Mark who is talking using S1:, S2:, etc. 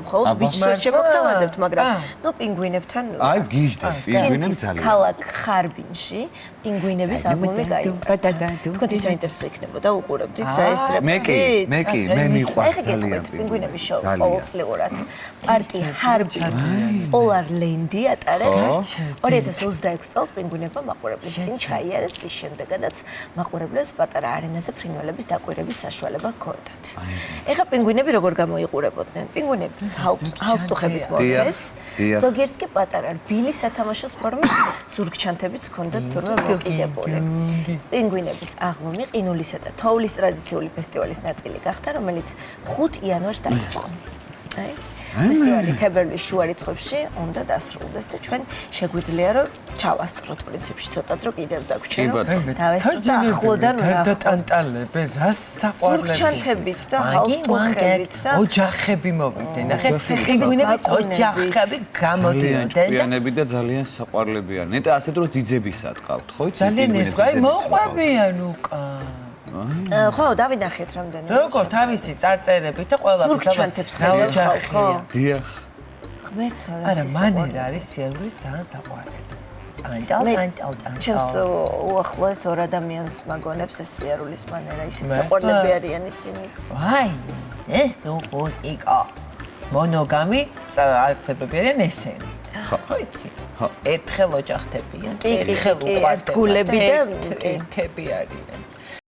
S1: მხოლოდ ბიჭს შემოგთავაზებთ, მაგრამ ნუ პინგვინებთან
S2: აი გიჟდა, პინგვინები ძალიან.
S1: ქალაქ ხარბინში პინგვინების ალბომი გაიმართა. თქვენ ის საინტერესო იქნებოდა უყურებდით და ესწრებოდით.
S2: მე მიყვარს ძალიან
S1: პინგვინების შოუს ყოველწლიურად. პარტი ჰარბინ პოლარლენდი ატარებს 2026 წელს პინგვინებმა მაყურებლის წინ ჩაიარეს, რის შემდეგაც მაყურებლებს პატარა არენაზე ფრინველების დაკვირების საშუალება ჰქონდათ. ეხლა პინგვინები როგორ გამოიყურებოდნენ? პინგვინები ჰალსტუხებით მოხდეს, ზოგიერთს კი პატარა რბილი სათამაშოს ფორმის ზურგჩანთებიც ჰქონდათ თურმე მოკიდებული. პინგვინების აღლომი ყინულისა და თოვლის ტრადიციული ფესტივალის ნაწილი გახდა, რომელიც 5 იანვარს დაიწყო. ფესტივალი თებერვლის შუა რიცხვებში უნდა დასრულდეს და ჩვენ შეგვიძლია რომ ჩავასწროთ პრინციპში ცოტად რომ კიდევ დაგვჭირ რომ დავესწროთ ახლოდან
S3: გადატანტალებენ რას საყვარლები
S1: ზურგჩანთებით და ჰალსტუხებით და
S3: ოჯახები მოვიდნენ ნახე პინგვინები ოჯახები გამოდიოდნენ
S2: ჭკვიანები და ძალიან საყვარლებიან ნეტა ასეთ დროს ძიძებისად ყავთ ხო იცი
S3: ძალიან ერთგვარი აი მოყვებიან უკან
S1: ხო, დავინახეთ რამდენი.
S3: როგორ თავისი წარწერებით და ყველა
S1: ზურგჩანთებს ხედავთ ხო?
S2: დიახ.
S1: ღმერთო რა.
S3: არა, მანერა არის სიამბრის ძალიან საყვარელი. ანტალ.
S1: ჩემს უახლოეს ორ ადამიანს მაგონებს ეს სიარულის მანერა, ისიც საყვარლები არიან ისინიც.
S3: აი, ეს უკიკა. მონოგამი არსებები არიან ესენი. ხო იცი? ერთხელ ოჯახდებიან, ერთხელ უყვარდებიან.
S1: გულები და
S3: კეთები არიან.